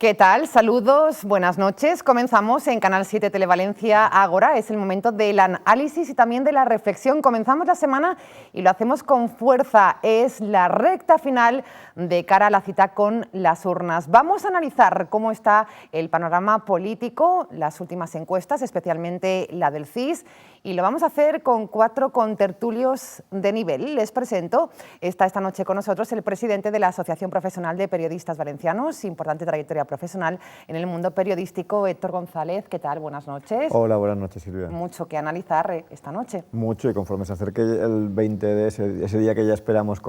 ¿Qué tal? Saludos, buenas noches. Comenzamos en Canal 7 Televalencia Ágora. Es el momento del análisis y también de la reflexión. Comenzamos la semana y lo hacemos con fuerza. Es la recta final de cara a la cita con las urnas. Vamos a analizar cómo está el panorama político, las últimas encuestas, especialmente la del CIS, y lo vamos a hacer con 4 contertulios de nivel. Les presento, está esta noche con nosotros el presidente de la Asociación Profesional de Periodistas Valencianos, importante trayectoria profesional en el mundo periodístico, Héctor González. ¿Qué tal? Buenas noches. Hola, buenas noches, Silvia. Mucho que analizar esta noche. Mucho, y conforme se acerque el 20 de ese día que ya esperamos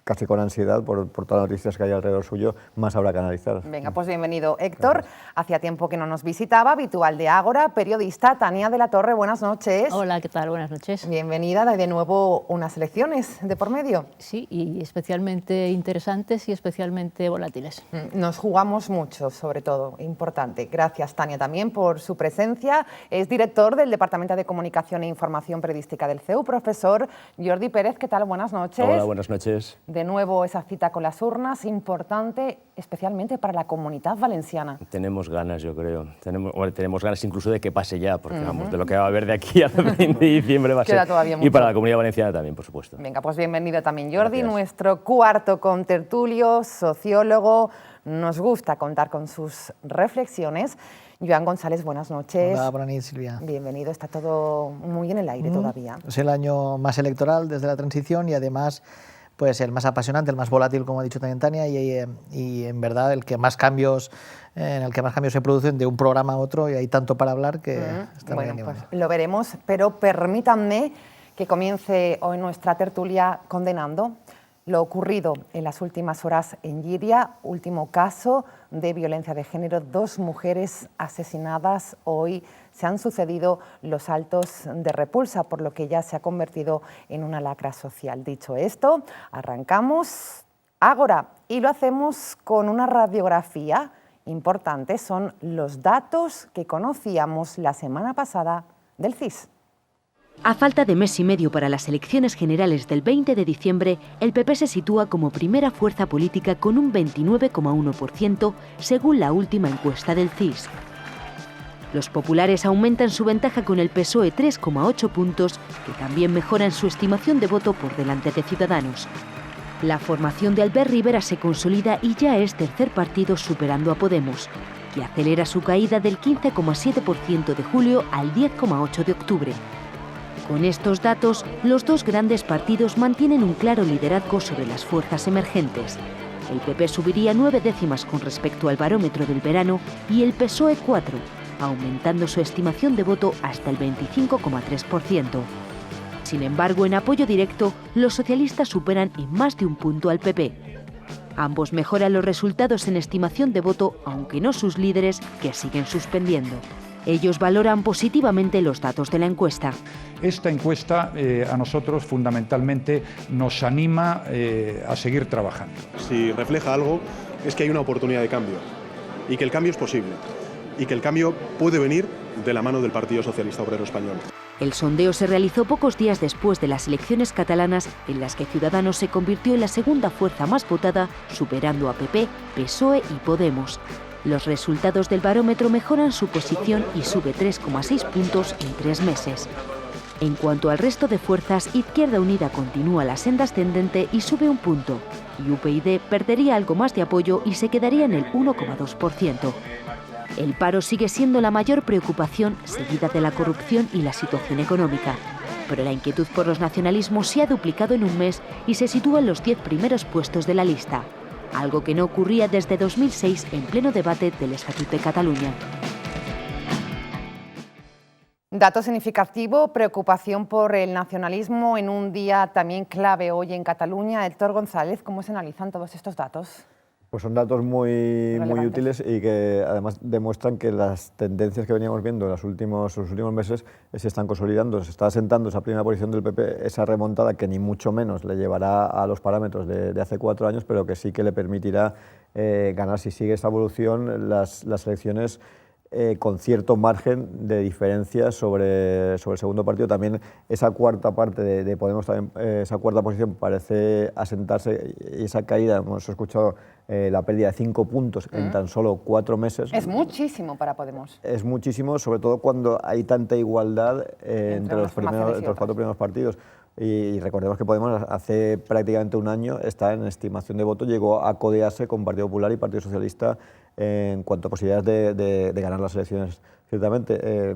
casi con ansiedad por todas las noticias que hay alrededor suyo, más habrá que analizar. Venga, pues bienvenido, Héctor. Gracias. Hacía tiempo que no nos visitaba, habitual de Ágora, periodista Tania de la Torre. Buenas noches. Hola, ¿qué tal? Buenas noches. Bienvenida. De nuevo unas elecciones de por medio. Sí, y especialmente interesantes y especialmente volátiles. Nos jugamos mucho, sobre todo, importante. Gracias, Tania, también por su presencia. Es director del Departamento de Comunicación e Información Periodística del CEU, profesor Jordi Pérez. ¿Qué tal? Buenas noches. Hola, buenas noches. De nuevo esa cita con las urnas, importante especialmente para la Comunidad Valenciana. Tenemos ganas, yo creo. Tenemos ganas incluso de que pase ya, porque vamos, de lo que va a haber de aquí al 20 de diciembre va a Queda ser. todavía mucho. Y para la Comunidad Valenciana también, por supuesto. Venga, pues bienvenido también Jordi, Gracias. nuestro cuarto contertulio, sociólogo. Nos gusta contar con sus reflexiones. Joan González, buenas noches. Hola, buenas noches, Silvia. Bienvenido, está todo muy en el aire todavía. Es el año más electoral desde la transición y además pues el más apasionante, el más volátil, como ha dicho también Tania, y en verdad el que más cambios, en el que más cambios se producen de un programa a otro, y hay tanto para hablar que está muy Bueno, animado. pues lo veremos, pero permítanme que comience hoy nuestra tertulia condenando lo ocurrido en las últimas horas en Llíria, último caso de violencia de género, 2 mujeres asesinadas. Hoy se han sucedido los saltos de repulsa, por lo que ya se ha convertido en una lacra social. Dicho esto, arrancamos Ágora y lo hacemos con una radiografía importante. Son los datos que conocíamos la semana pasada del CIS. A falta de mes y medio para las elecciones generales del 20 de diciembre, el PP se sitúa como primera fuerza política con un 29,1% según la última encuesta del CIS. Los populares aumentan su ventaja con el PSOE 3,8 puntos, que también mejoran su estimación de voto por delante de Ciudadanos. La formación de Albert Rivera se consolida y ya es tercer partido superando a Podemos, que acelera su caída del 15,7% de julio al 10,8% de octubre. Con estos datos, los 2 grandes partidos mantienen un claro liderazgo sobre las fuerzas emergentes. El PP subiría 9 décimas con respecto al barómetro del verano y el PSOE 4, aumentando su estimación de voto hasta el 25,3%. Sin embargo, en apoyo directo, los socialistas superan en más de un punto al PP. Ambos mejoran los resultados en estimación de voto, aunque no sus líderes, que siguen suspendiendo. Ellos valoran positivamente los datos de la encuesta. Esta encuesta a nosotros fundamentalmente nos anima a seguir trabajando. Si refleja algo es que hay una oportunidad de cambio y que el cambio es posible y que el cambio puede venir de la mano del Partido Socialista Obrero Español. El sondeo se realizó pocos días después de las elecciones catalanas, en las que Ciudadanos se convirtió en la segunda fuerza más votada, superando a PP, PSOE y Podemos. Los resultados del barómetro mejoran su posición y sube 3,6 puntos en 3 meses. En cuanto al resto de fuerzas, Izquierda Unida continúa la senda ascendente y sube 1 punto, y UPyD perdería algo más de apoyo y se quedaría en el 1,2%. El paro sigue siendo la mayor preocupación, seguida de la corrupción y la situación económica. Pero la inquietud por los nacionalismos se ha duplicado en un mes y se sitúa en los 10 primeros puestos de la lista, algo que no ocurría desde 2006 en pleno debate del Estatut de Cataluña. Dato significativo, preocupación por el nacionalismo en un día también clave hoy en Cataluña. Héctor González, ¿cómo se analizan todos estos datos? Pues son datos muy útiles y que además demuestran que las tendencias que veníamos viendo en los últimos meses se están consolidando. Se está asentando esa primera posición del PP, esa remontada que ni mucho menos le llevará a los parámetros de hace 4 años, pero que sí que le permitirá ganar, si sigue esta evolución, las elecciones con cierto margen de diferencia sobre el segundo partido. También esa cuarta parte de Podemos, también, esa cuarta posición parece asentarse, y esa caída, hemos escuchado la pérdida de 5 puntos en tan solo 4 meses. Es muchísimo para Podemos. Es muchísimo, sobre todo cuando hay tanta igualdad entre los 4 primeros partidos. Y recordemos que Podemos hace prácticamente un año está en estimación de voto, llegó a codearse con Partido Popular y Partido Socialista en cuanto a posibilidades de ganar las elecciones, ciertamente.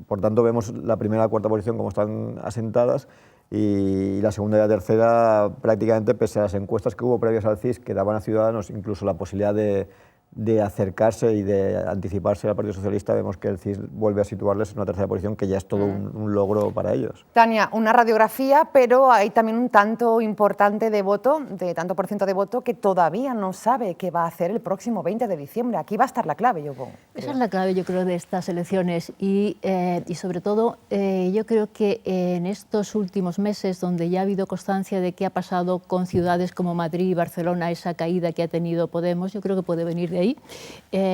Por tanto, vemos la primera y la cuarta posición como están asentadas, y la segunda y la tercera prácticamente, pese a las encuestas que hubo previas al CIS que daban a Ciudadanos incluso la posibilidad de acercarse y de anticiparse al Partido Socialista, vemos que el CIS vuelve a situarles en una tercera posición, que ya es todo un logro para ellos. Tania, una radiografía, pero hay también un tanto importante de voto, de tanto por ciento de voto, que todavía no sabe qué va a hacer el próximo 20 de diciembre. Aquí va a estar la clave, yo creo. Esa es la clave, yo creo, de estas elecciones y sobre todo yo creo que en estos últimos meses, donde ya ha habido constancia de qué ha pasado con ciudades como Madrid y Barcelona, esa caída que ha tenido Podemos, yo creo que puede venir de ahí.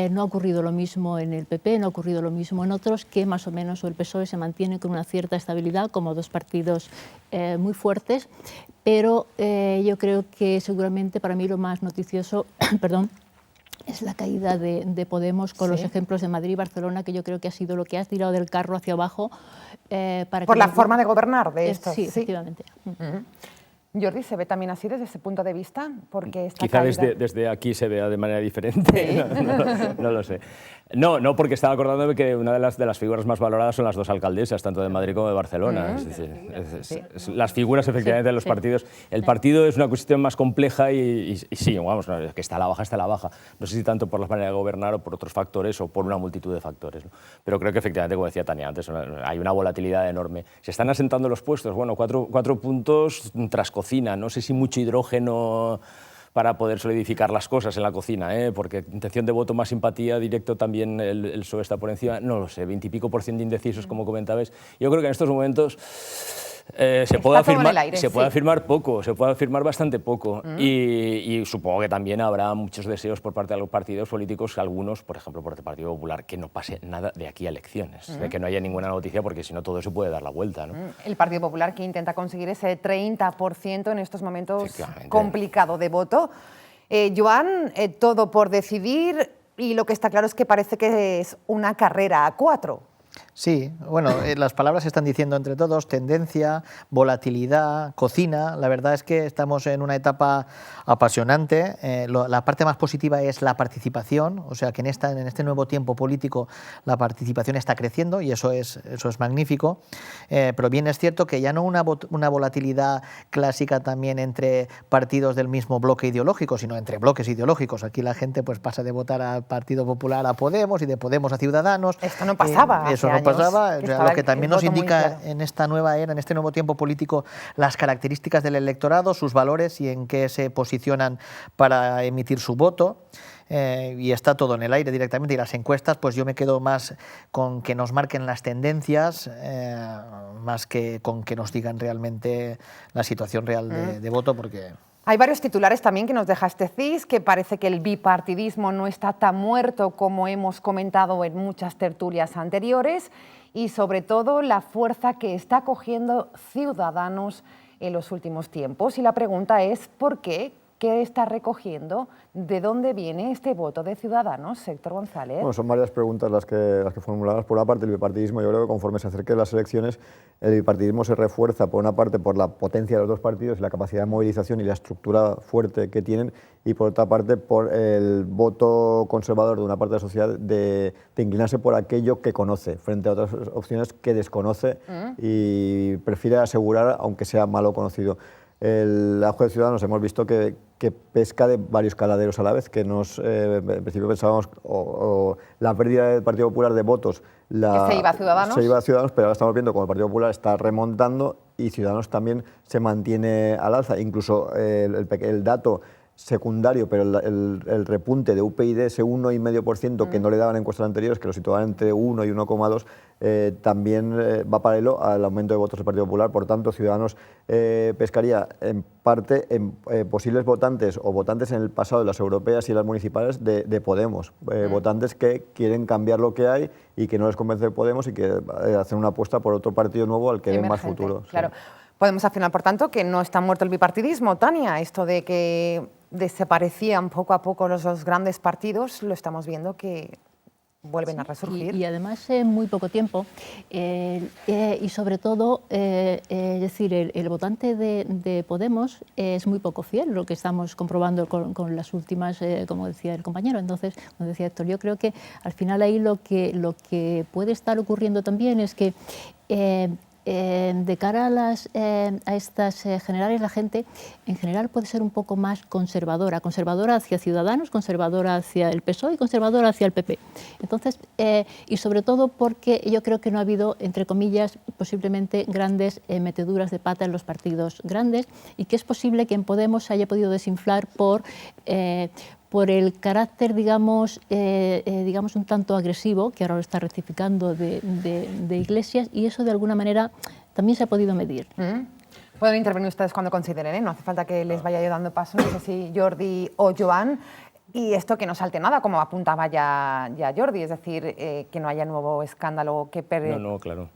No ha ocurrido lo mismo en el PP, no ha ocurrido lo mismo en otros, que más o menos el PSOE se mantiene con una cierta estabilidad como dos partidos muy fuertes, pero yo creo que seguramente para mí lo más noticioso perdón, es la caída de Podemos, con los ejemplos de Madrid y Barcelona, que yo creo que ha sido lo que ha tirado del carro hacia abajo. Por la forma de gobernar de esto. Sí, efectivamente. Jordi, ¿se ve también así desde ese punto de vista? Porque esta quizá caída... desde aquí se vea de manera diferente, ¿Sí? no lo sé. No, porque estaba acordándome que una de las figuras más valoradas son las dos alcaldesas, tanto de Madrid como de Barcelona. Es decir, las figuras efectivamente de los partidos. El partido es una cuestión más compleja y sí, vamos, que está a la baja, No sé si tanto por la manera de gobernar o por otros factores o por una multitud de factores, ¿no? Pero creo que efectivamente, como decía Tania antes, hay una volatilidad enorme. Se están asentando los puestos, bueno, cuatro puntos tras cocina, no sé si mucho hidrógeno para poder solidificar las cosas en la cocina, porque intención de voto más simpatía directo también el PSOE está por encima, no lo sé, 20 y pico % de indecisos, como comentabais. Yo creo que en estos momentos se puede afirmar poco, se puede afirmar bastante poco, y supongo que también habrá muchos deseos por parte de los partidos políticos, algunos, por ejemplo, por el Partido Popular, que no pase nada de aquí a elecciones, de que no haya ninguna noticia, porque si no todo eso puede dar la vuelta, ¿no? El Partido Popular, que intenta conseguir ese 30% en estos momentos complicado de voto. Joan, todo por decidir, y lo que está claro es que parece que es una carrera a 4. Sí, bueno, las palabras se están diciendo entre todos: tendencia, volatilidad, cocina. La verdad es que estamos en una etapa apasionante. La parte más positiva es la participación, o sea que en este nuevo tiempo político la participación está creciendo, y eso es magnífico. Pero bien es cierto que ya no una volatilidad clásica también entre partidos del mismo bloque ideológico, sino entre bloques ideológicos. Aquí la gente pues pasa de votar al Partido Popular a Podemos y de Podemos a Ciudadanos. Esto no pasaba. Eso no pasaba, o sea, lo que también nos indica en esta nueva era, en este nuevo tiempo político, las características del electorado, sus valores y en qué se posicionan para emitir su voto. Y está todo en el aire directamente, y las encuestas, pues yo me quedo más con que nos marquen las tendencias, más que con que nos digan realmente la situación real de voto, porque... Hay varios titulares también que nos deja este CIS, que parece que el bipartidismo no está tan muerto como hemos comentado en muchas tertulias anteriores, y sobre todo la fuerza que está cogiendo Ciudadanos en los últimos tiempos. Y la pregunta es, ¿por qué? ¿Qué está recogiendo? ¿De dónde viene este voto de Ciudadanos, Héctor González? Bueno, son varias preguntas las que formulamos. Por una parte, el bipartidismo, yo creo que conforme se acerquen las elecciones, el bipartidismo se refuerza, por una parte, por la potencia de los dos partidos y la capacidad de movilización y la estructura fuerte que tienen, y por otra parte, por el voto conservador de una parte de la sociedad de inclinarse por aquello que conoce, frente a otras opciones que desconoce y prefiere asegurar, aunque sea malo conocido. El auge de Ciudadanos hemos visto que pesca de varios caladeros a la vez, que en principio pensábamos la pérdida del Partido Popular de votos que se iba a Ciudadanos, pero ahora estamos viendo como el Partido Popular está remontando y Ciudadanos también se mantiene al alza. Incluso el dato secundario, pero el repunte de UPyD, ese 1,5% que no le daban encuestas anteriores, que lo situaban entre 1 y 1,2, también va paralelo al aumento de votos del Partido Popular. Por tanto, Ciudadanos pescaría en parte en posibles votantes o votantes en el pasado de las europeas y las municipales de Podemos, votantes que quieren cambiar lo que hay y que no les convence de Podemos y que hacen una apuesta por otro partido nuevo al que ven más futuro. Claro. Sí. Podemos afirmar, por tanto, que no está muerto el bipartidismo. Tania, esto de que desaparecían poco a poco los dos grandes partidos, lo estamos viendo que vuelven a resurgir. Y además en muy poco tiempo, y sobre todo, es decir, el votante de Podemos es muy poco fiel, lo que estamos comprobando con las últimas, como decía el compañero. Entonces, como decía Héctor, yo creo que al final ahí lo que puede estar ocurriendo también es que de cara a estas generales, la gente en general puede ser un poco más conservadora hacia Ciudadanos, conservadora hacia el PSOE y conservadora hacia el PP. Entonces, y sobre todo porque yo creo que no ha habido, entre comillas, posiblemente grandes meteduras de pata en los partidos grandes, y que es posible que en Podemos se haya podido desinflar por el carácter, digamos un tanto agresivo, que ahora lo está rectificando, de Iglesias, y eso de alguna manera también se ha podido medir. Pueden intervenir ustedes cuando consideren, no hace falta que les vaya yo dando paso, no sé si Jordi o Joan, y esto que no salte nada, como apuntaba ya Jordi, es decir, que no haya nuevo escándalo que No, claro.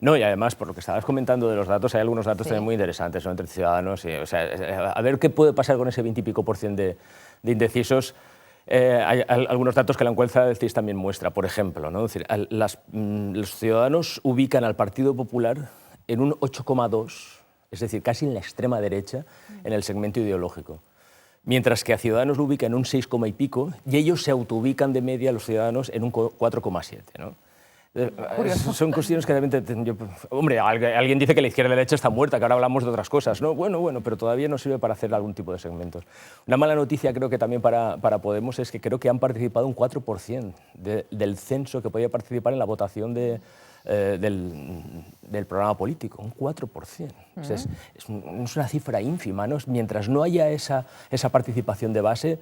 No, y además, por lo que estabas comentando de los datos, hay algunos datos también muy interesantes, ¿no?, entre Ciudadanos. O sea, a ver qué puede pasar con ese 20 y pico % de indecisos. Hay algunos datos que la encuesta del CIS también muestra, por ejemplo, ¿no? Es decir, los Ciudadanos ubican al Partido Popular en un 8,2, es decir, casi en la extrema derecha, en el segmento ideológico. Mientras que a Ciudadanos lo ubica en un 6, y pico, y ellos se autoubican de media, los Ciudadanos, en un 4,7, ¿no? Son cuestiones que realmente... hombre, alguien dice que la izquierda y la derecha está muerta, que ahora hablamos de otras cosas, ¿no? Bueno, pero todavía no sirve para hacer algún tipo de segmentos. Una mala noticia creo que también para Podemos es que creo que han participado un 4% del censo que podía participar en la votación del programa político, un 4%. O sea, es una cifra ínfima, ¿no? Mientras no haya esa participación de base,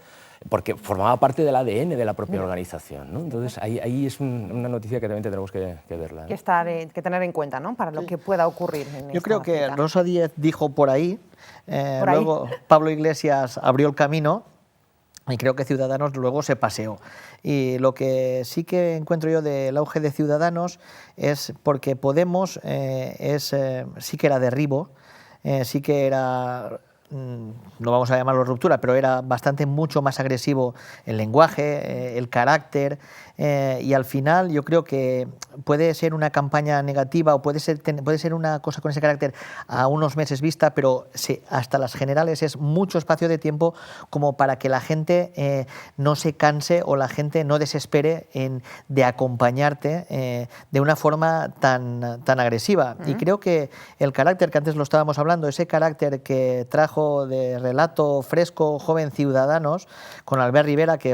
porque formaba parte del ADN de la propia organización, ¿no? Entonces, ahí es una noticia que también tenemos que verla, ¿no? Que tener en cuenta, ¿no?, para lo que pueda ocurrir. Yo creo que Rosa Díez dijo por ahí, luego Pablo Iglesias abrió el camino, y creo que Ciudadanos luego se paseó. Y lo que sí que encuentro yo del auge de Ciudadanos es porque Podemos sí que era derribo, sí que era... no vamos a llamarlo ruptura, pero era mucho más agresivo el lenguaje, el carácter, y al final yo creo que puede ser una campaña negativa o puede ser una cosa con ese carácter a unos meses vista, pero hasta las generales es mucho espacio de tiempo como para que la gente no se canse o la gente no desespere de acompañarte de una forma tan agresiva. Y creo que el carácter que antes lo estábamos hablando, ese carácter que trajo de relato fresco, joven Ciudadanos, con Albert Rivera, que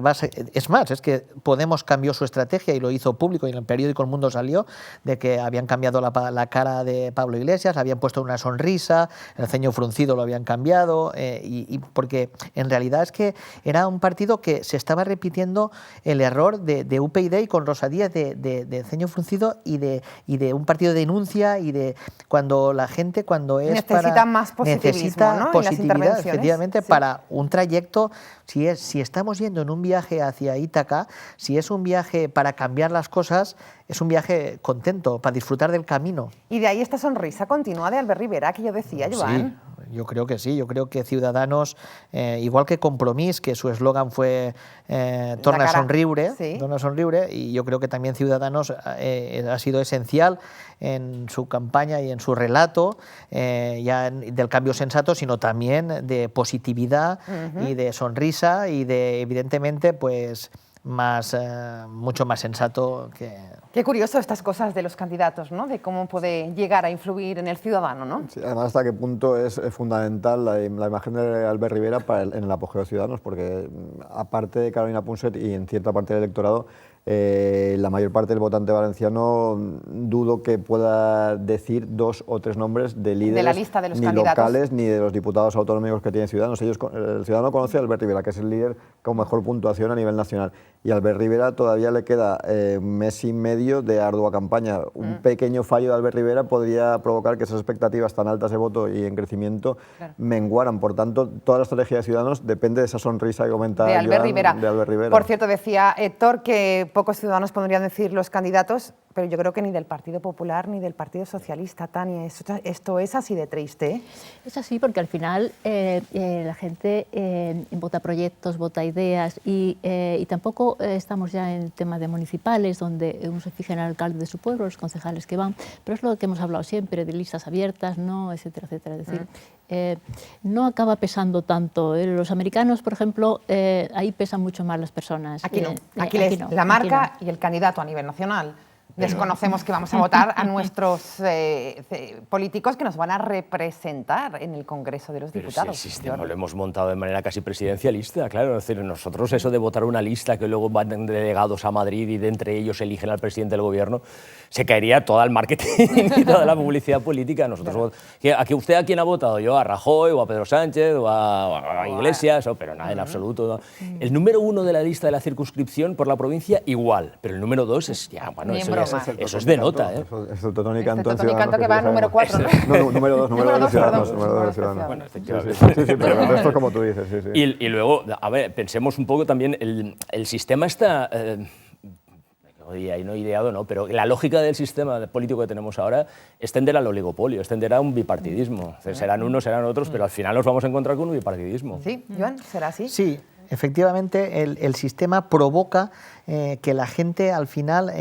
es más, es que Podemos cambió su estrategia y lo hizo público, y en el periódico El Mundo salió, de que habían cambiado la cara de Pablo Iglesias, habían puesto una sonrisa, el ceño fruncido lo habían cambiado, y porque en realidad es que era un partido que se estaba repitiendo el error de UPyD y con Rosa Díez de ceño fruncido y de un partido de denuncia y de cuando la gente necesita más positivismo, ¿no?, positividad, efectivamente, para un trayecto. Si estamos yendo en un viaje hacia Ítaca, si es un viaje para cambiar las cosas, es un viaje contento, para disfrutar del camino. Y de ahí esta sonrisa continua de Albert Rivera que yo decía, Joan. Sí, yo creo que sí, yo creo que Ciudadanos, igual que Compromís, que su eslogan fue torna a sonriure, y yo creo que también Ciudadanos ha sido esencial en su campaña y en su relato, ya del cambio sensato, sino también de positividad y de sonrisa y de, evidentemente, pues mucho más sensato que... Qué curioso estas cosas de los candidatos, ¿no?, de cómo puede llegar a influir en el ciudadano, ¿no? Sí, además, hasta qué punto es fundamental la imagen de Albert Rivera en el apogeo de Ciudadanos, porque aparte de Carolina Punset y en cierta parte del electorado, la mayor parte del votante valenciano dudo que pueda decir 2 o 3 nombres de líderes de la lista de los ni candidatos. Locales ni de los diputados autonómicos que tiene Ciudadanos. El Ciudadano conoce a Albert Rivera, que es el líder con mejor puntuación a nivel nacional. Y a Albert Rivera todavía le queda un mes y medio de ardua campaña. Un pequeño fallo de Albert Rivera podría provocar que esas expectativas tan altas de voto y en crecimiento menguaran. Por tanto, toda la estrategia de Ciudadanos depende de esa sonrisa que comentaba de Albert Rivera. de Albert Rivera. Por cierto, decía Héctor que pocos ciudadanos podrían decir los candidatos, pero yo creo que ni del Partido Popular ni del Partido Socialista, Tania. Esto es así de triste, ¿eh? Es así porque al final la gente vota proyectos, vota ideas y tampoco estamos ya en temas de municipales donde uno se fija en el alcalde de su pueblo, los concejales que van, pero es lo que hemos hablado siempre, de listas abiertas, no, etcétera, etcétera. Es decir, no acaba pesando tanto. Los americanos, por ejemplo, ahí pesan mucho más las personas. Aquí no. Aquí no. La marca y el candidato a nivel nacional. Desconocemos que vamos a votar a nuestros políticos que nos van a representar en el Congreso de los Diputados. Si el sistema lo hemos montado de manera casi presidencialista, claro. Es decir, nosotros eso de votar una lista que luego van delegados a Madrid y de entre ellos eligen al presidente del gobierno, se caería todo el marketing y toda la publicidad política. Nosotros, ¿usted a quién ha votado? Yo a Rajoy o a Pedro Sánchez o a Iglesias, pero nada en absoluto. ¿No? El número 1 de la lista de la circunscripción por la provincia igual, pero el número 2 es ya, bueno, eso es de nota. Es el Totón y Canto que va número 4, ¿no? No, número 2, número 2 Ciudadanos. Bueno, sí, pero esto es como tú dices. Sí. Y luego, a ver, pensemos un poco también, el sistema está... ahí no ideado, no, pero la lógica del sistema político que tenemos ahora es tender al oligopolio, es tender a un bipartidismo. Serán unos, serán otros, pero al final nos vamos a encontrar con un bipartidismo. ¿Sí, Joan? ¿Será así? Sí, efectivamente el sistema provoca que la gente al final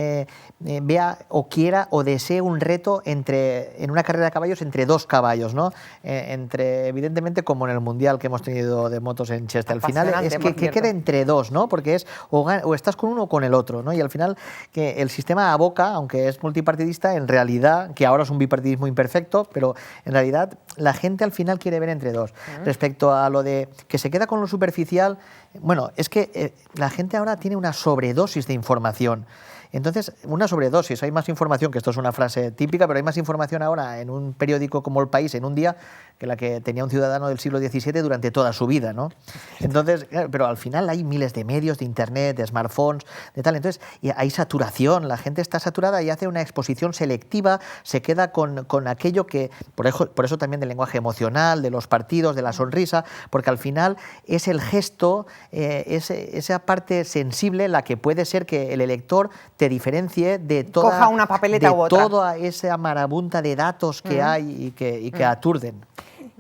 vea o quiera o desee un reto en una carrera de caballos entre 2 caballos, ¿no? Evidentemente, como en el Mundial que hemos tenido de motos en Cheste, al final es que quede entre 2, ¿no? Porque es o estás con uno o con el otro, ¿no? Y al final que el sistema aboca, aunque es multipartidista, en realidad, que ahora es un bipartidismo imperfecto, pero en realidad la gente al final quiere ver entre 2. Respecto a lo de que se queda con lo superficial, bueno, es que la gente ahora tiene una sobredosis de información. Entonces, una sobredosis, hay más información, que esto es una frase típica, pero hay más información ahora en un periódico como El País en un día que la que tenía un ciudadano del siglo XVII durante toda su vida, ¿no? Entonces, pero al final hay miles de medios, de internet, de smartphones, de tal. Entonces, hay saturación, la gente está saturada y hace una exposición selectiva, se queda con aquello que, por eso también del lenguaje emocional, de los partidos, de la sonrisa, porque al final es el gesto, esa parte sensible la que puede ser que el elector te diferencie de coja una papeleta u otra, toda esa marabunta de datos que hay y que aturden.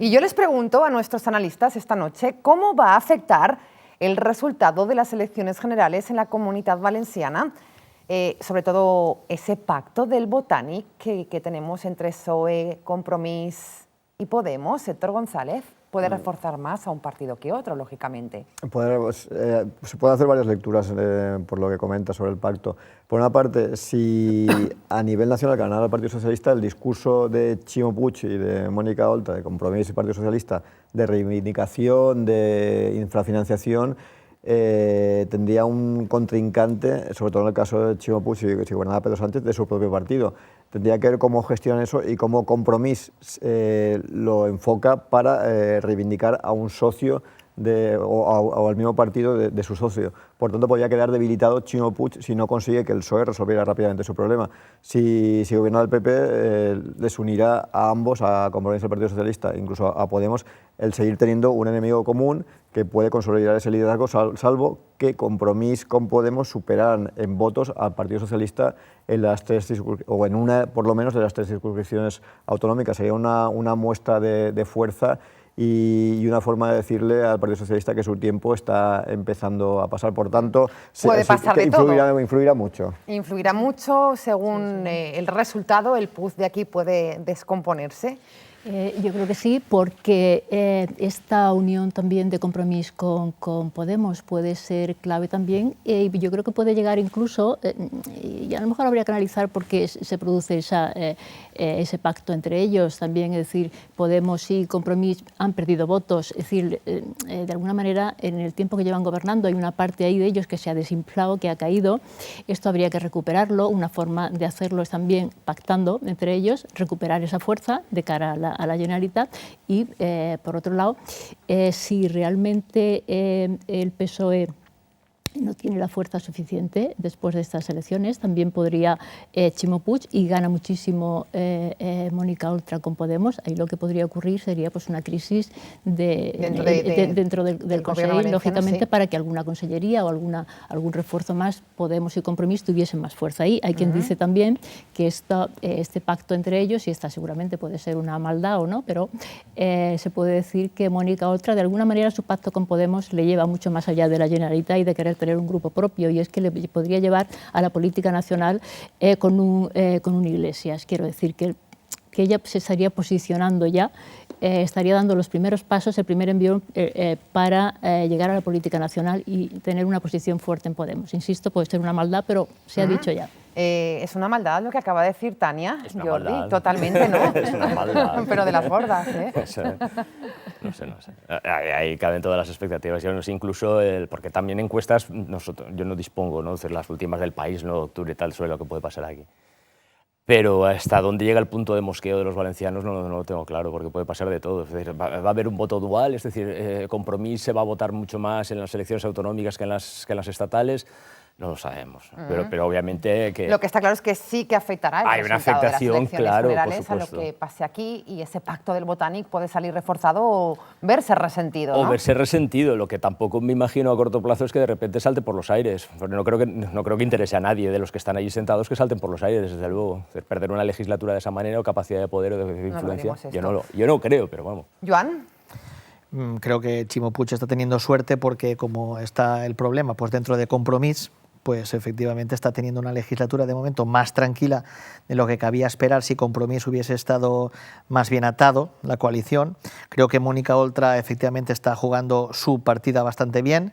Y yo les pregunto a nuestros analistas esta noche, ¿cómo va a afectar el resultado de las elecciones generales en la Comunitat Valenciana? Sobre todo ese pacto del Botànic que tenemos entre PSOE, Compromís y Podemos. Héctor González, ¿puede reforzar más a un partido que otro, lógicamente? Se pueden hacer varias lecturas por lo que comenta sobre el pacto. Por una parte, si a nivel nacional ganara el Partido Socialista, el discurso de Ximo Puig y de Mónica Oltra, de Compromís y Partido Socialista, de reivindicación, de infrafinanciación, tendría un contrincante, sobre todo en el caso de Ximo Puig, si gobernaba Pedro Sánchez, de su propio partido. Tendría que ver cómo gestionan eso y cómo Compromís lo enfoca para reivindicar a un socio o al mismo partido de su socio. Por tanto, podría quedar debilitado Ximo Puig si no consigue que el PSOE resolviera rápidamente su problema. Si gobierna el PP, les unirá a ambos, a Compromís y al Partido Socialista, incluso a Podemos, el seguir teniendo un enemigo común que puede consolidar ese liderazgo, salvo que Compromís con Podemos superaran en votos al Partido Socialista en las o en una, por lo menos, de las 3 circunscripciones autonómicas. Sería una muestra de fuerza y una forma de decirle al Partido Socialista que su tiempo está empezando a pasar. Por tanto, puede pasar de todo. Influirá mucho. Influirá mucho, según el resultado, el PUZ de aquí puede descomponerse. Yo creo que sí, porque esta unión también de Compromís con Podemos puede ser clave también. Yo creo que puede llegar incluso, y a lo mejor habría que analizar por qué se produce ese pacto entre ellos. También, es decir, Podemos y Compromís han perdido votos. Es decir, de alguna manera, en el tiempo que llevan gobernando hay una parte ahí de ellos que se ha desinflado, que ha caído. Esto habría que recuperarlo. Una forma de hacerlo es también pactando entre ellos, recuperar esa fuerza de cara a la Generalitat y, por otro lado, si realmente el PSOE no tiene la fuerza suficiente después de estas elecciones, también podría Ximo Puig, y gana muchísimo Mónica Oltra con Podemos. Ahí lo que podría ocurrir sería pues una crisis dentro del Consejo, lógicamente, sí, para que alguna consellería o algún refuerzo más, Podemos y Compromís, tuviesen más fuerza ahí. Hay quien dice también que este pacto entre ellos, y esta seguramente puede ser una maldad o no, pero se puede decir que Mónica Oltra, de alguna manera, su pacto con Podemos le lleva mucho más allá de la Generalitat y de querer tener un grupo propio, y es que le podría llevar a la política nacional con un Iglesias. Quiero decir que ella se estaría posicionando ya, estaría dando los primeros pasos, el primer envío para llegar a la política nacional y tener una posición fuerte en Podemos. Insisto, puede ser una maldad, pero se ha dicho ya. Es una maldad lo que acaba de decir Tania, es una Jordi, maldad. Totalmente, ¿no? Es una maldad. Pero de las gordas, ¿eh? No sé. Ahí caben todas las expectativas. Yo no sé, incluso, porque también encuestas, yo no dispongo, ¿no?, de las últimas del País, ¿no?, octubre y tal, sobre lo que puede pasar aquí. Pero hasta dónde llega el punto de mosqueo de los valencianos no lo tengo claro, porque puede pasar de todo. Es decir, va a haber un voto dual, es decir, Compromís se va a votar mucho más en las elecciones autonómicas que en las estatales. No lo sabemos, pero obviamente que... Lo que está claro es que sí que afectará el hay una resultado afectación, de las elecciones claro, generales por a lo supuesto, que pase aquí, y ese pacto del Botànic puede salir reforzado o verse resentido, ¿no? O verse resentido. Lo que tampoco me imagino a corto plazo es que de repente salte por los aires. No creo que interese a nadie de los que están allí sentados que salten por los aires, desde luego. Perder una legislatura de esa manera, o capacidad de poder o de influencia, yo no creo, pero vamos. Joan. Creo que Ximo Puig está teniendo suerte porque, como está el problema, pues dentro de Compromís, pues efectivamente está teniendo una legislatura de momento más tranquila de lo que cabía esperar si Compromís hubiese estado más bien atado, la coalición. Creo que Mónica Oltra efectivamente está jugando su partida bastante bien.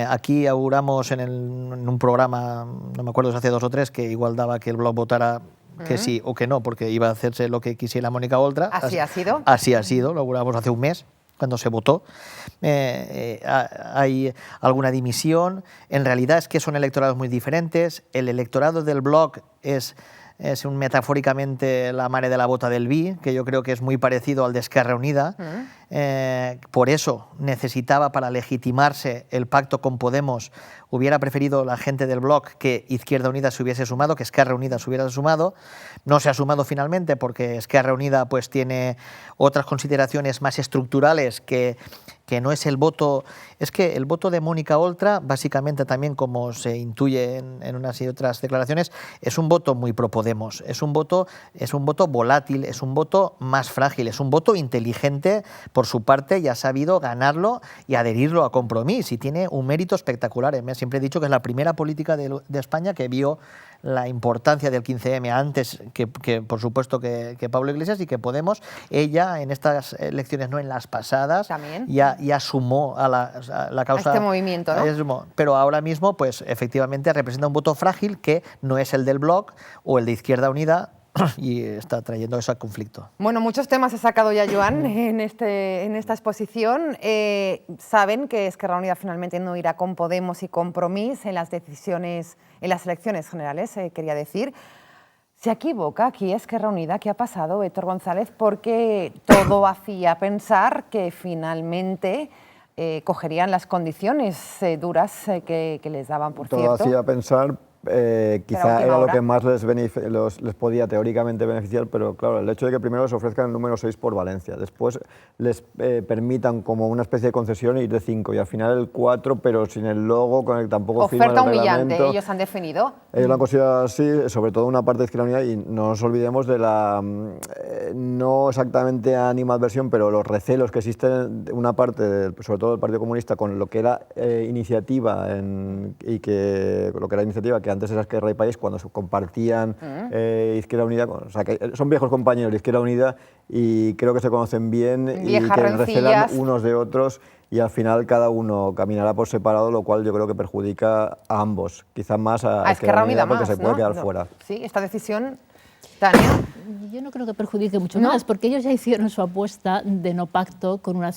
Aquí auguramos en un programa, no me acuerdo si hace 2 o 3, que igual daba que el Bloc votara que sí o que no, porque iba a hacerse lo que quisiera Mónica Oltra. ¿Así ha sido? Así ha sido, lo auguramos hace un mes, cuando se votó. Hay alguna dimisión. En realidad es que son electorados muy diferentes. El electorado del Bloc es metafóricamente la mare de la bota del vi, que yo creo que es muy parecido al de Esquerra Unida. Por eso necesitaba, para legitimarse el pacto con Podemos, hubiera preferido la gente del Bloc que Izquierda Unida se hubiese sumado, que Esquerra Unida se hubiera sumado. No se ha sumado finalmente porque Esquerra Unida pues tiene otras consideraciones más estructurales que no es el voto. Es que el voto de Mónica Oltra, básicamente, también como se intuye en unas y otras declaraciones, es un voto muy pro Podemos, es un voto volátil, es un voto más frágil, es un voto inteligente por su parte, y ha sabido ganarlo y adherirlo a Compromís, y tiene un mérito espectacular. Siempre he dicho que es la primera política de España que vio la importancia del 15M antes que por supuesto, que Pablo Iglesias, y que Podemos, ella en estas elecciones, no en las pasadas, ya sumó a la causa. A este movimiento, ¿no? Pero ahora mismo, pues efectivamente representa un voto frágil que no es el del Bloc o el de Izquierda Unida, y está trayendo eso al conflicto. Bueno, muchos temas ha sacado ya Joan en esta exposición. Saben que Esquerra Unida finalmente no irá con Podemos y Compromís en las elecciones generales, quería decir. ¿Se equivoca aquí Esquerra Unida? ¿Qué ha pasado, Héctor González? Porque todo hacía pensar que finalmente cogerían las condiciones duras que les daban, por cierto. Todo hacía pensar... quizá era lo que más les podía teóricamente beneficiar, pero claro, el hecho de que primero les ofrezcan el número 6 por Valencia, después les permitan como una especie de concesión ir de 5 y al final el 4, pero sin el logo, con el que tampoco firman el reglamento. Oferta humillante, ellos han definido. Ellos lo han considerado así, sobre todo una parte de Izquierda Unida, y no nos olvidemos de no exactamente animadversión, pero los recelos que existen de una parte, sobre todo del Partido Comunista, con lo que era iniciativa que antes era Esquerra y País, cuando se compartían Izquierda Unida, o sea, que son viejos compañeros de Izquierda Unida y creo que se conocen bien y que recelan unos de otros, y al final cada uno caminará por separado, lo cual yo creo que perjudica a ambos, quizás más a Esquerra Unida porque se puede quedar fuera. Sí, esta decisión Tania. Yo no creo que perjudique mucho más, porque ellos ya hicieron su apuesta de no pacto con unos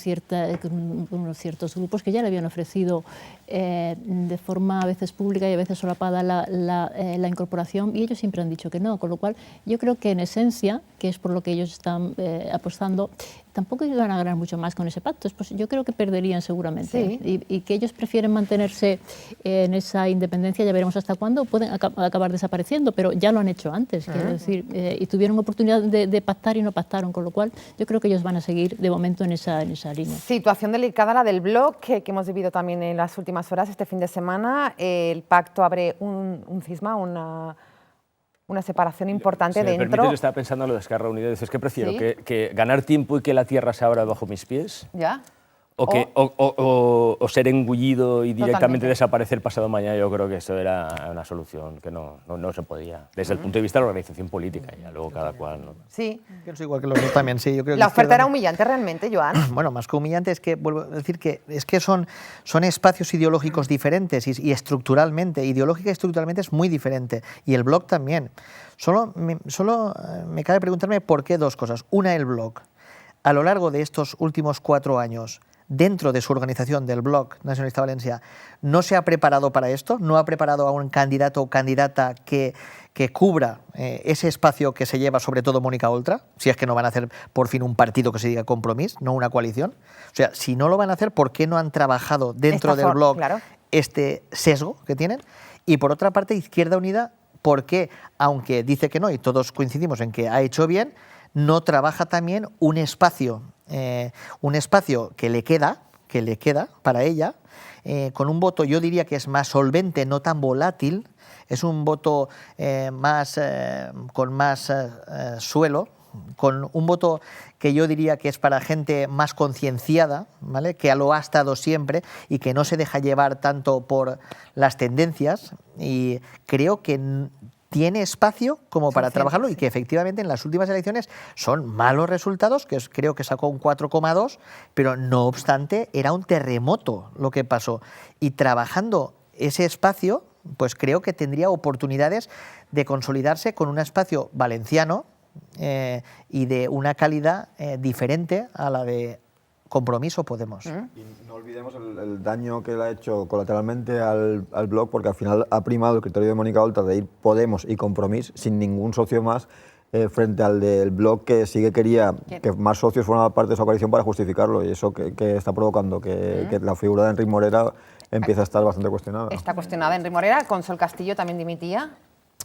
ciertos grupos que ya le habían ofrecido de forma a veces pública y a veces solapada la incorporación, y ellos siempre han dicho que no, con lo cual yo creo que en esencia, que es por lo que ellos están apostando, tampoco iban a ganar mucho más con ese pacto. Pues yo creo que perderían seguramente, y que ellos prefieren mantenerse en esa independencia, ya veremos hasta cuándo, pueden acabar desapareciendo, pero ya lo han hecho antes, quiero decir, y tuvieron oportunidad de pactar y no pactaron, con lo cual yo creo que ellos van a seguir de momento en esa línea. Situación delicada la del Bloc, que hemos vivido también en las últimas horas, este fin de semana. El pacto abre un cisma, una separación importante si me dentro. permites, estaba pensando en lo de Esquerra Unida, dices, ¿qué prefiero? ¿Sí? ¿Que ganar tiempo y que la tierra se abra bajo mis pies? ¿Ya? O ser engullido y directamente Totalmente. desaparecer pasado mañana. Yo creo que eso era una solución que no se podía, desde el punto de vista de la organización política, y ya luego cada cual, ¿no? Sí. Pienso igual que los dos también, sí. Yo creo La que oferta era humillante realmente, Joan. Bueno, más que humillante es que, vuelvo a decir, que es que son espacios ideológicos diferentes y estructuralmente, ideológica y estructuralmente es muy diferente. Y el Bloc también. Solo me cabe preguntarme por qué dos cosas. Una, el Bloc, a lo largo de estos últimos 4 años, dentro de su organización del Bloc Nacionalista Valencià, no se ha preparado para esto, no ha preparado a un candidato o candidata que cubra ese espacio que se lleva sobre todo Mónica Oltra, si es que no van a hacer por fin un partido que se diga Compromís, no una coalición. O sea, si no lo van a hacer, ¿por qué no han trabajado dentro del Bloc este sesgo que tienen? Y por otra parte, Izquierda Unida, ¿por qué, aunque dice que no, y todos coincidimos en que ha hecho bien, no trabaja también un espacio que le queda para ella, con un voto, yo diría que es más solvente, no tan volátil, es un voto con más suelo, con un voto que yo diría que es para gente más concienciada, ¿vale? Que lo ha estado siempre y que no se deja llevar tanto por las tendencias, y creo que tiene espacio como para trabajarlo, y que efectivamente en las últimas elecciones son malos resultados, que creo que sacó un 4,2, pero no obstante era un terremoto lo que pasó, y trabajando ese espacio pues creo que tendría oportunidades de consolidarse con un espacio valenciano y de una calidad diferente a la de Compromís o Podemos. Y no olvidemos el daño que le ha hecho colateralmente al Bloc, porque al final ha primado el criterio de Mónica Oltra de ir Podemos y Compromís sin ningún socio más, frente al del Bloc, que sí que quería que más socios formaran parte de esa coalición para justificarlo, y eso que está provocando que la figura de Enric Morera empieza a estar bastante cuestionada. Está cuestionada Enric Morera, Consol Castillo también dimitía.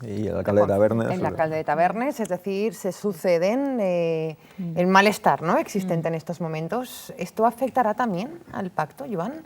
Y el alcalde de Tabernes. El alcalde de Tabernes, es decir, se suceden el malestar, ¿no?, existente en estos momentos. ¿Esto afectará también al pacto, Joan?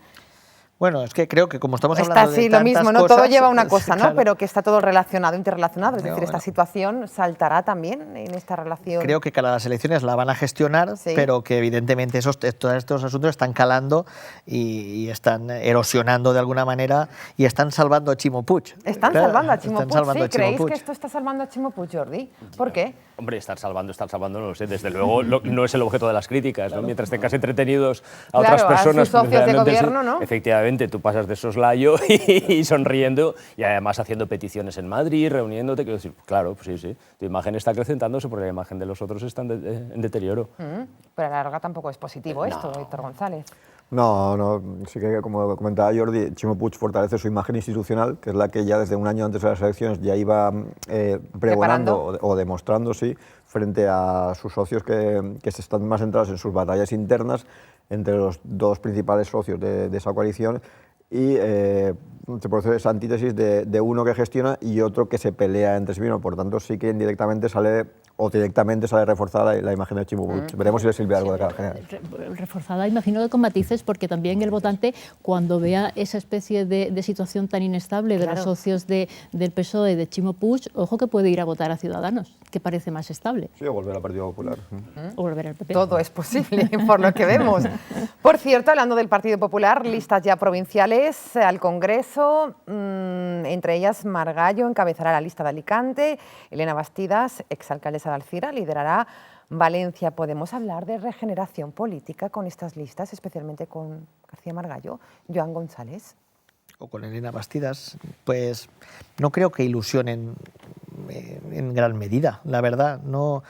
Bueno, es que creo que como estamos hablando está así de tantas lo mismo, ¿no? cosas, Todo lleva una cosa, ¿no? Claro. Pero que está todo relacionado, interrelacionado. Es decir, Bueno. esta situación saltará también en esta relación. Creo que cada las elecciones la van a gestionar, Sí. pero que evidentemente todos estos asuntos están calando y están erosionando de alguna manera y están salvando a Ximo Puig. Están Claro, salvando a Ximo están Puig, salvando ¿sí? a Ximo ¿Creéis Puig. que esto está salvando a Ximo Puig, Jordi? ¿Por qué? Hombre, estar salvando, no lo sé. Desde luego no es el objeto de las críticas, ¿no? Mientras tengas entretenidos a otras Claro, a personas. sus socios de realmente gobierno, ¿no? Efectivamente, tú pasas de soslayo y sonriendo, y además haciendo peticiones en Madrid, reuniéndote. Quiero decir, claro, pues sí. Tu imagen está acrecentándose porque la imagen de los otros está en deterioro. Pero a la larga tampoco es positivo esto, Héctor González. No, sí que, como comentaba Jordi, Ximo Puig fortalece su imagen institucional, que es la que ya desde un año antes de las elecciones ya iba pregonando o demostrando, sí, frente a sus socios que se están más centrados en sus batallas internas entre los dos principales socios de esa coalición, y se produce esa antítesis de uno que gestiona y otro que se pelea entre sí mismos. Por tanto, sí que indirectamente sale o directamente sale reforzada la imagen de Ximo Puig. Veremos si le sirve algo de cara general. Reforzada, imagino que con matices, porque también el votante, cuando vea esa especie de situación tan inestable de los socios del PSOE, de Ximo Puig, ojo que puede ir a votar a Ciudadanos, que parece más estable. Sí, o volver al Partido Popular. O volver al PP. Todo es posible, por lo que vemos. Por cierto, hablando del Partido Popular, listas ya provinciales al Congreso, entre ellas Margallo encabezará la lista de Alicante, Elena Bastidas, exalcaldesa de Alcira, liderará Valencia. ¿Podemos hablar de regeneración política con estas listas, especialmente con García Margallo? Joan González. O con Elena Bastidas, pues no creo que ilusionen en gran medida, la verdad. No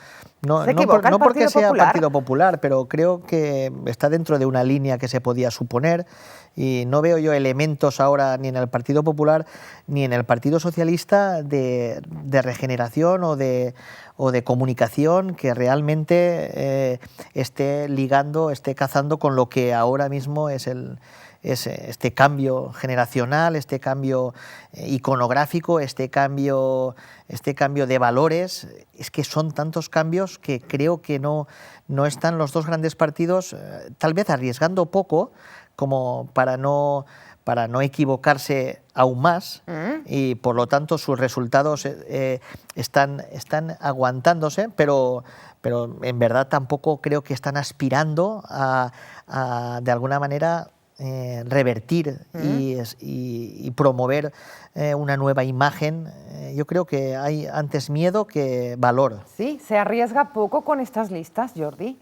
Partido porque sea Popular? Partido Popular, pero creo que está dentro de una línea que se podía suponer y no veo yo elementos ahora ni en el Partido Popular ni en el Partido Socialista de regeneración o de comunicación que realmente esté ligando, esté cazando con lo que ahora mismo es este cambio generacional, este cambio iconográfico, este cambio de valores. Es que son tantos cambios que creo que no están los dos grandes partidos, tal vez arriesgando poco, como para no equivocarse aún más, y por lo tanto sus resultados están aguantándose, pero en verdad tampoco creo que están aspirando a de alguna manera revertir y promover una nueva imagen. Yo creo que hay antes miedo que valor. Sí, ¿se arriesga poco con estas listas, Jordi?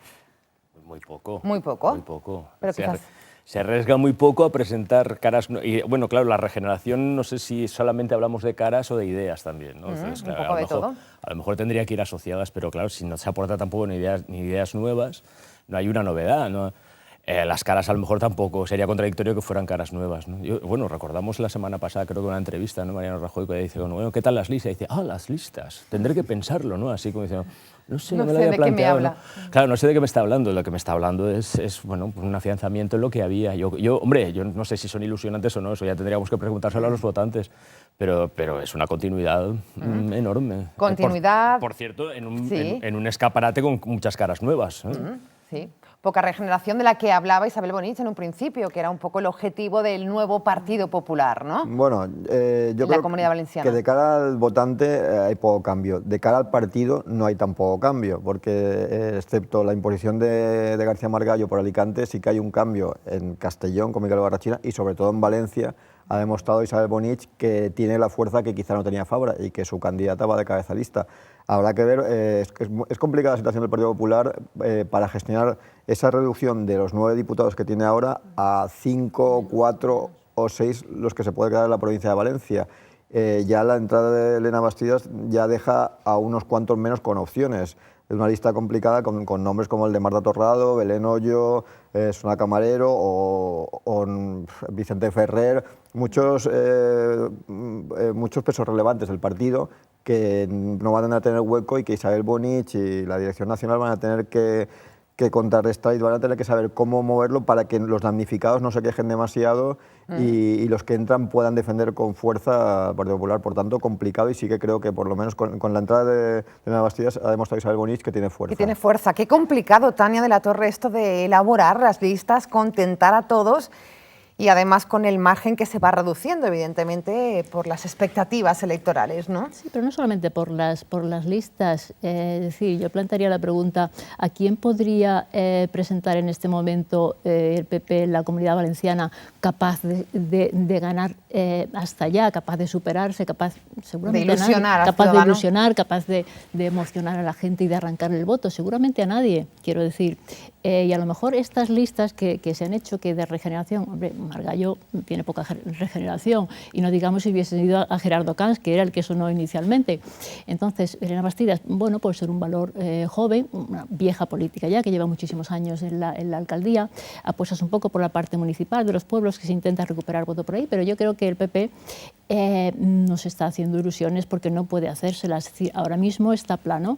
Muy poco. Muy poco. Muy poco. Pero quizás... Se arriesga muy poco a presentar caras... Y bueno, claro, la regeneración, no sé si solamente hablamos de caras o de ideas también, ¿no? Entonces, claro, un poco de todo. A lo mejor tendría que ir asociadas, pero claro, si no se aporta tampoco ni ideas nuevas, no hay una novedad, ¿no? Las caras a lo mejor tampoco, sería contradictorio que fueran caras nuevas, ¿no? Bueno, recordamos la semana pasada, creo que una entrevista, ¿no? Mariano Rajoy, que dice, bueno, ¿qué tal las listas? Y dice, las listas, tendré que pensarlo, ¿no? Así como diciendo, no sé, no me lo había planteado, ¿no? Claro, no sé de qué me está hablando, lo que me está hablando es bueno, un afianzamiento en lo que había. Hombre, yo no sé si son ilusionantes o no, eso ya tendríamos que preguntárselo a los votantes, pero es una continuidad enorme. Continuidad... Por cierto, en un escaparate con muchas caras nuevas, ¿eh? Sí. Poca regeneración de la que hablaba Isabel Bonich en un principio, que era un poco el objetivo del nuevo Partido Popular, ¿no? Bueno, yo creo Comunidad Valenciana. que de cara al votante hay poco cambio. De cara al partido no hay tan poco cambio, porque excepto la imposición de García Margallo por Alicante, sí que hay un cambio en Castellón con Miquel Barrachina y sobre todo en Valencia. Ha demostrado Isabel Bonich que tiene la fuerza que quizá no tenía Fabra y que su candidata va de cabeza lista. Habrá que ver, es complicada la situación del Partido Popular para gestionar esa reducción de los 9 diputados que tiene ahora a 5, 4 o 6 los que se puede quedar en la provincia de Valencia. Ya la entrada de Elena Bastidas ya deja a unos cuantos menos con opciones. Es una lista complicada con nombres como el de Marta Torrado, Belén Hoyo, Suna Camarero o Vicente Ferrer, muchos pesos relevantes del partido que no van a tener hueco y que Isabel Bonich y la Dirección Nacional van a tener que contrarrestar y van a tener que saber cómo moverlo para que los damnificados no se quejen demasiado y los que entran puedan defender con fuerza al Partido Popular. Por tanto, complicado, y sí que creo que por lo menos con la entrada de Elena Bastidas ha demostrado Isabel Bonich que tiene fuerza. Que tiene fuerza. Qué complicado, Tania de la Torre, esto de elaborar las listas, contentar a todos y además con el margen que se va reduciendo, evidentemente, por las expectativas electorales, ¿no? Sí, pero no solamente por las listas. Es decir, yo plantearía la pregunta, ¿a quién podría presentar en este momento el PP en la Comunidad Valenciana capaz de ganar hasta allá, capaz de superarse, capaz seguramente de ilusionar, capaz de ilusionar, capaz de emocionar a la gente y de arrancarle el voto? Seguramente a nadie, quiero decir. Y a lo mejor estas listas que se han hecho, que de regeneración, hombre, Margallo tiene poca regeneración, y no digamos si hubiese ido a Gerardo Camps, que era el que sonó inicialmente. Entonces, Elena Bastidas, bueno, puede ser un valor joven, una vieja política ya, que lleva muchísimos años en la alcaldía, apuestas un poco por la parte municipal de los pueblos, que se intenta recuperar voto por ahí, pero yo creo que el PP no se está haciendo ilusiones porque no puede hacérselas. Es decir, ahora mismo está plano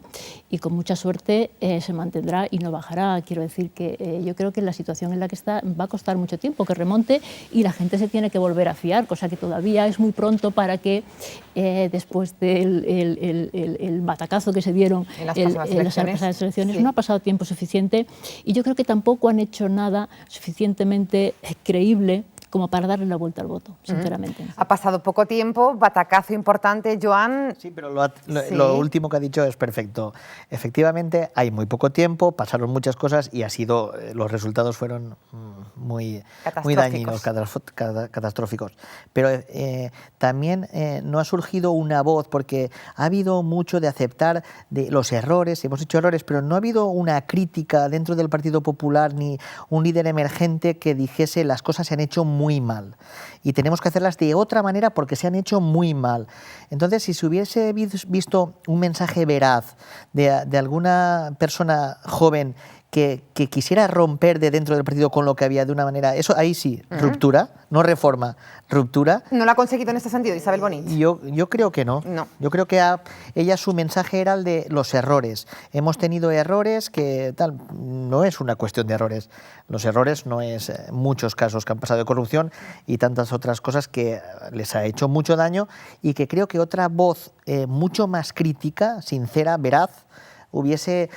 y con mucha suerte se mantendrá y no bajará. Quiero decir que yo creo que la situación en la que está va a costar mucho tiempo que remonte y la gente se tiene que volver a fiar, cosa que todavía es muy pronto para que después del batacazo que se dieron en las pasadas elecciones, sí, no ha pasado tiempo suficiente y yo creo que tampoco han hecho nada suficientemente creíble como para darle la vuelta al voto, sinceramente. Ha pasado poco tiempo, batacazo importante, Joan. Sí, pero lo último que ha dicho es perfecto. Efectivamente, hay muy poco tiempo, pasaron muchas cosas y los resultados fueron muy dañinos, catastróficos. Pero también no ha surgido una voz, porque ha habido mucho de aceptar de los errores, hemos hecho errores, pero no ha habido una crítica dentro del Partido Popular ni un líder emergente que dijese las cosas se han hecho muy muy mal. Y tenemos que hacerlas de otra manera porque se han hecho muy mal. Entonces, si se hubiese visto un mensaje veraz de alguna persona joven que quisiera romper de dentro del partido con lo que había de una manera, eso ahí sí, ruptura, no reforma, ruptura. ¿No lo ha conseguido en este sentido Isabel Bonich? Yo creo que no. Yo creo que ella su mensaje era el de los errores. Hemos tenido errores que tal, no es una cuestión de errores. Los errores no es muchos casos que han pasado de corrupción y tantas otras cosas que les ha hecho mucho daño y que creo que otra voz mucho más crítica, sincera, veraz, hubiese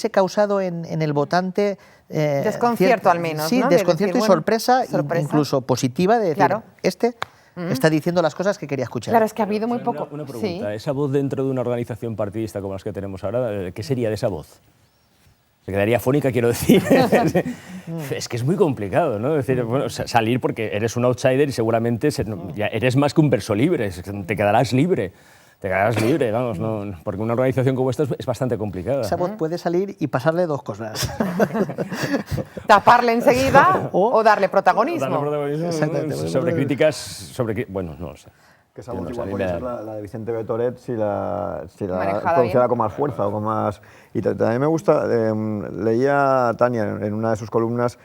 causado en el votante desconcierto al menos, sí, ¿no? desconcierto decir, y sorpresa, incluso positiva, de decir, claro. Está diciendo las cosas que quería escuchar. Claro, es que ha habido muy poco. Una pregunta, sí. esa voz dentro de una organización partidista como las que tenemos ahora, ¿qué sería de esa voz? Se quedaría afónica, quiero decir. Es que es muy complicado, ¿no? Es decir, bueno, salir porque eres un outsider y seguramente ya eres más que un verso libre, te quedarás libre. Te quedarás libre, vamos, no, porque una organización como esta es bastante complicada. Esa voz puede salir y pasarle dos cosas. Taparle enseguida o darle protagonismo. Darle protagonismo sobre críticas, bueno, no lo sé. Que esa voz igual puede ser la de Vicente Betoret si la Manejada pronunciara bien. con más fuerza o con más... Y también me gusta, leía a Tania en una de sus columnas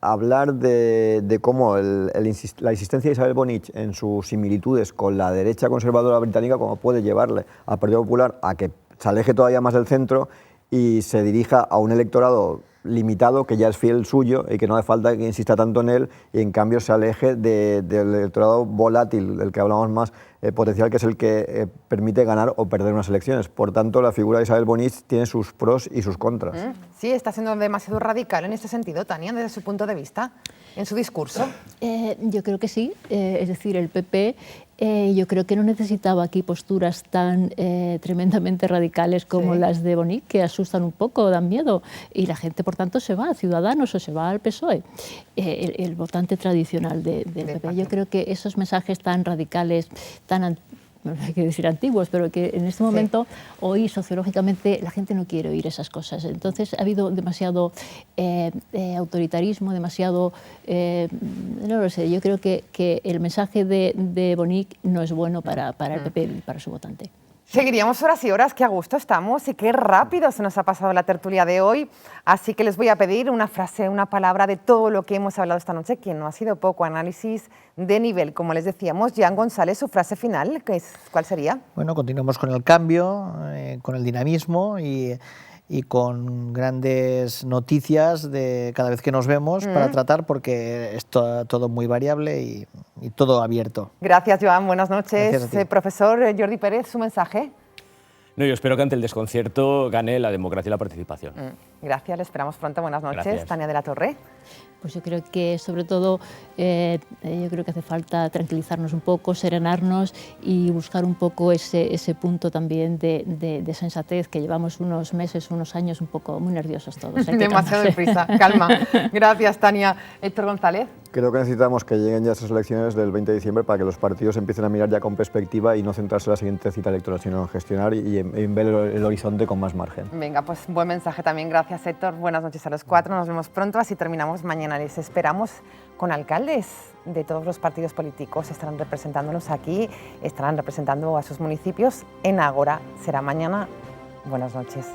hablar de cómo la insistencia de Isabel Bonich en sus similitudes con la derecha conservadora británica como puede llevarle al Partido Popular a que se aleje todavía más del centro y se dirija a un electorado limitado que ya es fiel suyo y que no hace falta que insista tanto en él y en cambio se aleje del electorado volátil, del que hablamos más, potencial, que es el que permite ganar o perder unas elecciones. Por tanto, la figura de Isabel Bonich tiene sus pros y sus contras. Sí, está siendo demasiado radical en este sentido, Tania, desde su punto de vista, en su discurso. Yo creo que sí, es decir, el PP yo creo que no necesitaba aquí posturas tan tremendamente radicales como las de Bonich, que asustan un poco, dan miedo, y la gente, por tanto, se va a Ciudadanos o se va al PSOE, el votante tradicional del PP. Yo creo que esos mensajes tan radicales, no hay que decir antiguos, pero que en este momento hoy sociológicamente la gente no quiere oír esas cosas. Entonces ha habido demasiado autoritarismo, demasiado... no lo sé, yo creo que el mensaje de Bonich no es bueno para el PP y para su votante. Seguiríamos horas y horas, qué a gusto estamos y qué rápido se nos ha pasado la tertulia de hoy. Así que les voy a pedir una frase, una palabra de todo lo que hemos hablado esta noche, que no ha sido poco, análisis de nivel. Como les decíamos, Jan González, su frase final, ¿cuál sería? Bueno, continuamos con el cambio, con el dinamismo y con grandes noticias de cada vez que nos vemos para tratar, porque es todo muy variable y todo abierto. Gracias, Joan. Buenas noches. Gracias. Profesor Jordi Pérez, su mensaje. No, yo espero que ante el desconcierto gane la democracia y la participación. Gracias, le esperamos pronto. Buenas noches. Gracias. Tania de la Torre. Pues yo creo que sobre todo yo creo que hace falta tranquilizarnos un poco, serenarnos y buscar un poco ese punto también de sensatez, que llevamos unos meses, unos años un poco muy nerviosos todos. Demasiado deprisa, calma. Gracias, Tania. Héctor González. Creo que necesitamos que lleguen ya esas elecciones del 20 de diciembre para que los partidos empiecen a mirar ya con perspectiva y no centrarse en la siguiente cita electoral, sino en gestionar y en ver el horizonte con más margen. Venga, pues buen mensaje también. Gracias, Héctor. Buenas noches a los cuatro. Nos vemos pronto, así terminamos mañana. Les esperamos con alcaldes de todos los partidos políticos. Estarán representándonos aquí, estarán representando a sus municipios en Ágora. Será mañana. Buenas noches.